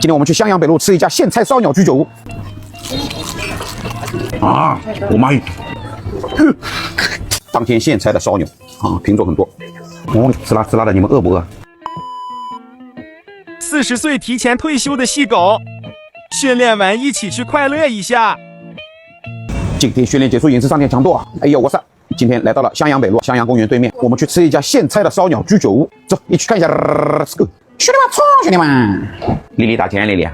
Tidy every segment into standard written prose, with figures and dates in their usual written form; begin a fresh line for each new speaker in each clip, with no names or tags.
今天我们去襄阳北路吃一家现菜烧鸟居酒屋。啊，我妈耶！当天现拆的烧鸟啊，品种很多。哦，吃辣吃辣的，你们饿不饿
？40岁提前退休的细狗，训练完一起去快乐一下。
今天训练结束，饮食上点强度啊！哎呦，我操！今天来到了襄阳北路襄阳公园对面，我们去吃一家现拆的烧鸟居酒屋。走，一起看一下。Let's go！ 兄弟们，冲！兄弟们，丽丽打钱，丽丽。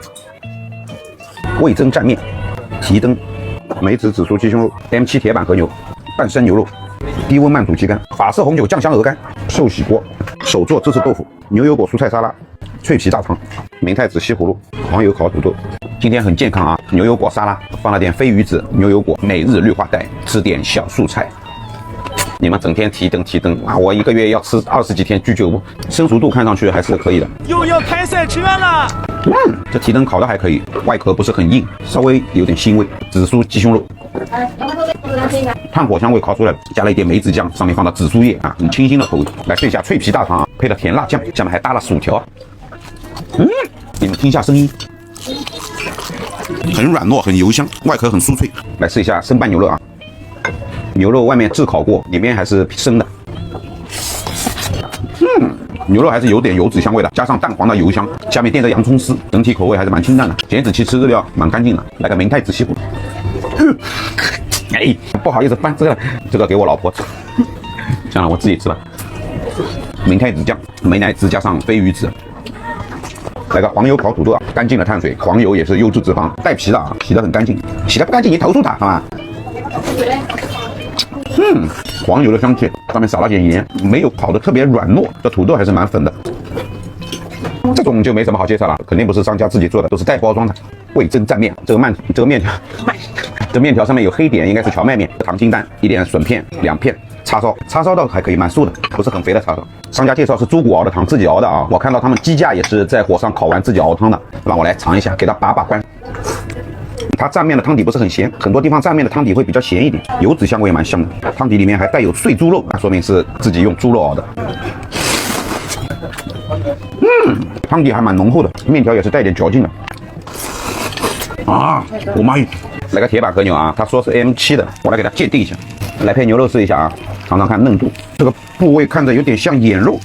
味增蘸面，提灯，梅子紫苏鸡胸肉 ，M7 铁板和牛，半生牛肉，低温慢煮鸡肝，法式红酒酱香鹅肝，寿喜锅，手做芝士豆腐，牛油果蔬菜沙拉，脆皮大肠，明太子西葫芦，黄油烤土豆。今天很健康啊，牛油果沙拉，放了点飞鱼子，牛油果，每日绿化带，吃点小素菜。你们整天提灯啊！我一个月要吃20几天居酒屋，生熟度看上去还是可以的。
又要开赛车了。
这提灯烤的还可以，外壳不是很硬，稍微有点腥味。紫苏鸡胸肉，炭火香味烤出来，加了一点梅子酱，上面放的紫苏叶啊，很清新的口味。来试一下脆皮大肠啊，配了甜辣酱，下面还搭了薯条。你们听一下声音，很软糯，很油香，外壳很酥脆。来试一下生拌牛肉啊。牛肉外面炙烤过，里面还是生的。牛肉还是有点油脂香味的，加上蛋黄的油香，下面垫着洋葱丝，整体口味还是蛮清淡的。减脂期吃日料蛮干净的。来个明太子西葫芦。哎，不好意思翻这个给我老婆吃，算了，我自己吃了。明太子酱，美乃滋加上飞鱼子。来个黄油烤土豆啊，干净的碳水，黄油也是优质脂肪，带皮的啊，洗得很干净。洗得不干净你投诉他好吗？黄油的香气，上面撒了点盐，没有烤的特别软糯，这土豆还是蛮粉的。这种就没什么好介绍了，肯定不是商家自己做的，都是带包装的。味增蘸面，这个面条上面有黑点，应该是荞麦面，糖筋蛋，一点笋片2片，叉烧倒还可以，蛮素的，不是很肥的叉烧。商家介绍是猪骨熬的汤，自己熬的啊。我看到他们鸡架也是在火上烤完自己熬汤的，让我来尝一下，给他把关。它蘸面的汤底不是很咸，很多地方蘸面的汤底会比较咸一点，油脂香味蛮香的。汤底里面还带有碎猪肉，说明是自己用猪肉熬的。汤底还蛮浓厚的，面条也是带点嚼劲的。啊，我妈耶！来个铁板和牛啊，他说是 M7 的，我来给他鉴定一下。来配牛肉试一下啊，尝尝看嫩度。这个部位看着有点像眼肉。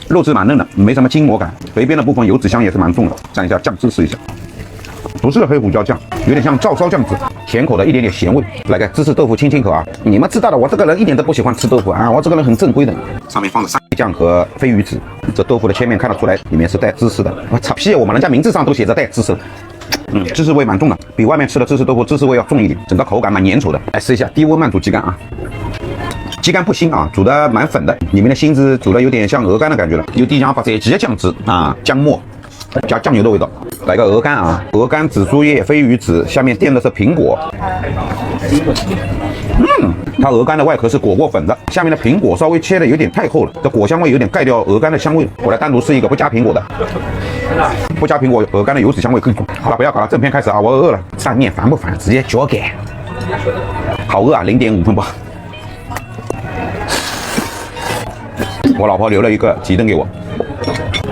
肉质蛮嫩的，没什么筋膜感，肥边的部分油脂香也是蛮重的。蘸一下酱汁试一下，不是黑胡椒酱，有点像照烧酱汁，甜口的一点点咸味。来个芝士豆腐清口啊！你们知道的，我这个人一点都不喜欢吃豆腐啊，我这个人很正规的。上面放的沙律酱和飞鱼子，这豆腐的切面看得出来里面是带芝士的。我擦屁，我们人家名字上都写着带芝士的。芝士味蛮重的，比外面吃的芝士豆腐芝士味要重一点，整个口感蛮粘稠的。来试一下低温慢煮鸡肝啊！鸡肝不腥啊，煮的蛮粉的，里面的芯子煮的有点像鹅肝的感觉了，有点像把这几个酱汁啊，姜末加酱油的味道。来个鹅肝啊，鹅肝、紫苏叶、飞鱼子，下面垫的是苹果。它鹅肝的外壳是裹过粉的，下面的苹果稍微切的有点太厚了，这果香味有点盖掉鹅肝的香味。我来单独试一个不加苹果的，不加苹果，鹅肝的油脂香味更重。好了，不要搞了，正片开始啊，我饿了。蘸面烦不烦？直接嚼给。好饿啊，0.5分饱。我老婆留了一个提灯给我，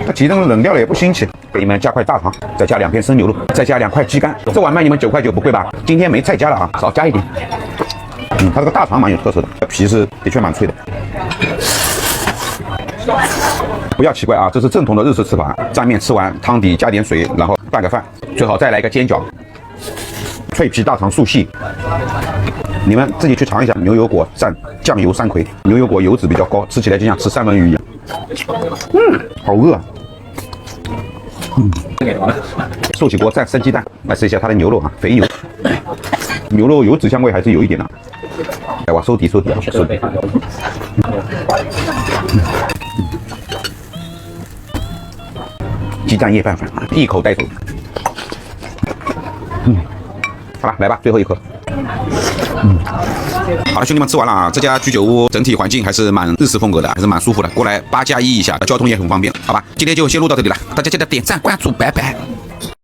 这提灯冷掉了也不新奇。给你们加块大肠，再加2片生牛肉，再加2块鸡肝。这碗卖你们9块9，不贵吧？今天没菜加了啊，少加一点。它这个大肠蛮有特色的，皮是的确蛮脆的。不要奇怪啊，这是正统的日式吃法。蘸面吃完，汤底加点水，然后拌个饭，最好再来一个煎饺。脆皮大肠素细。你们自己去尝一下，牛油果蘸酱油山葵，牛油果油脂比较高，吃起来就像吃三文鱼一样。好饿啊！寿喜锅蘸生鸡蛋，来试一下它的牛肉啊，肥牛，牛肉油脂香味还是有一点的。来，我收底啊，收底。鸡蛋叶拌饭，一口带走。好了，来吧，最后一颗。好了，兄弟们吃完了啊！这家居酒屋整体环境还是蛮日式风格的，还是蛮舒服的。过来8+1一下，交通也很方便，好吧？今天就先录到这里了，大家记得点赞关注，拜拜。